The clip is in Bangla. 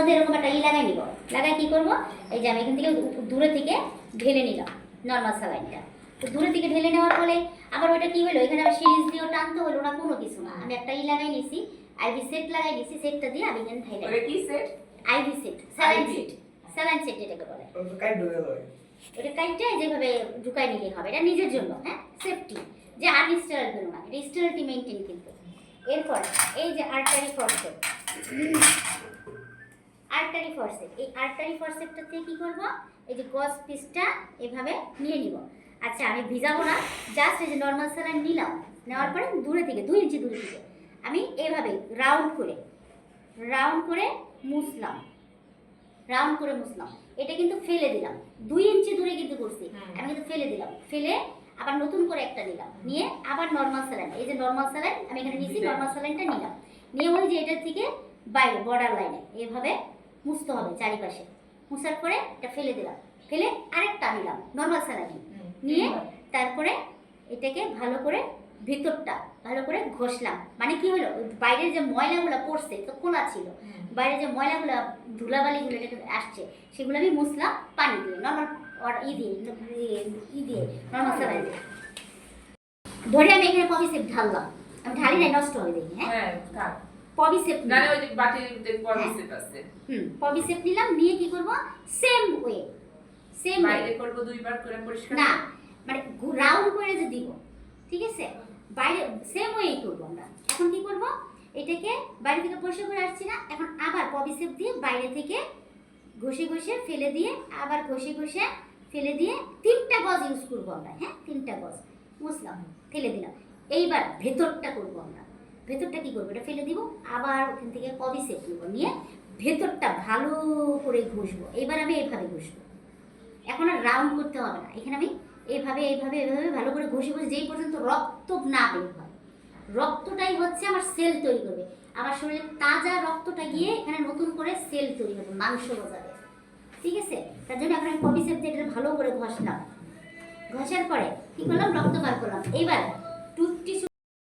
মধ্যে এরকম একটা লাগাই নিব, লাগাই কি করব, এই যে আমি এখান থেকে দূরে থেকে ঢেলে নিলাম নর্মাল স্যালাইনটা। তো দূরে থেকে ঢেলে নেওয়ার ফলে আবার ওইটা কি হলো, এখানে আবার সিরিজ দিয়েও টানতে হলো না, কোনো কিছু না। আমি একটা লাগাই নিছি, আইভি সেট লাগাই নিছি, সেটটা দিয়ে আমি এখানে ঢাইলাম। ওটা কি set? IV set, saline set, saline set এটাকে বলে। ওটা কাট ঢুকে যায়। এটা কাইটটা যেভাবে ঢুকাই নিলে হবে, এটা নিজের জন্য, হ্যাঁ, সেফটি, যে আনস্টেরাইল হলো না, এটা স্টেরিলিটি মেইনটেইন কিন্তু। এরপর এই যে আর্টারি ফরসেপ, আর্টারি ফরসেপ, এই আর্টারি ফরসেপটাতে কি করব, এই যে গজ পিসটা এভাবে নিয়ে নিব। আচ্ছা আমি ভিজাবো না, জাস্ট এই যে নর্মাল স্যালাইন নিলাম, নেওয়ার পরে দূরে থেকে 2 ইঞ্চি দূরে থেকে আমি এভাবে রাউন্ড করে মুছলাম, রাউন্ড করে মুছলাম। এটা কিন্তু ফেলে দিলাম, 2 ইঞ্চি দূরে কিন্তু করছি, আমি কিন্তু ফেলে দিলাম, ফেলে আবার নতুন করে একটা নিলাম, নিয়ে আবার নর্মাল স্যালাইন, এই যে নর্মাল স্যালাইন আমি এখানে নিয়েছি, নর্মাল স্যালাইনটা নিলাম, নিয়ে ওই যে এটার থেকে বাইরে বর্ডার লাইনে এভাবে মুছতে হবে চারিপাশে। মুছার পরে এটা ফেলে দিলাম, ফেলে আরেকটা নিলাম নর্মাল স্যালাইন, নিয়ে তারপরে এটাকে ভালো করে ভিতরটা ভালো করে ঘষলাম। মানে কি হলো, বাইরের যে ময়লাগুলো পড়ছে তো খোলা ছিল, বাইরে যে ময়লাগুলো ধুলাবালিগুলো এটাকে আসছে সেগুলো আমি মুছলাম পানি দিয়ে, নর্মাল দিয়ে নর্মাল স্যালাইন দিয়ে। ধরে আমি এখানে পপি সেপ ঢাললাম, আমি ঢালি নাই, নষ্ট হবে দেখি। হ্যাঁ থাক। পপি সেপ না ওই যে বাটিতে পপি সেট আছে। পপি সেপ নিলাম, নিয়ে কি করব, সেম ওয়ে, সেম বাইরে করব 2 বার করে পরিষ্কার না, মানে রাউন্ড করে যে দিব, ঠিক আছে, বাইরে সেম ওয়েই করবো আমরা। এখন কি করব, এটাকে বাইরে থেকে পরিষ্কার করে আসছি না, এখন আবার পপি সেপ দিয়ে বাইরে থেকে ঘষে ঘষে ফেলে দিয়ে, আবার ঘষে ঘষে ফেলে দিয়ে 3টা গজ ইউজ করবো আমরা, হ্যাঁ 3টা গজ মুছলাম, ফেলে দিলাম। এইবার ভেতরটা করবো আমরা, ভেতরটা কি করবো, এটা ফেলে দিব, আবার ওখান থেকে পপি সেপ নেব, নিয়ে ভেতরটা ভালো করে ঘষবো। এবার আমি এইভাবে ঘষবো, এখন আর রাউন্ড করতে হবে না, এখানে আমি এইভাবে এইভাবে এইভাবে ভালো করে ঘষে ঘষে যেই পর্যন্ত রক্ত না বের হয়, রক্তটাই হচ্ছে আমার সেল তৈরি করবে, আমার শরীরে তাজা রক্তটা গিয়ে এখানে নতুন করে সেল তৈরি হবে, মাংস গজাবে, ঠিক আছে। তার জন্য এখন আমি পপি সেপ দিয়ে এটা ভালো করে ঘষলাম, ঘষার পরে কি করলাম, রক্ত বার করলাম। এইবার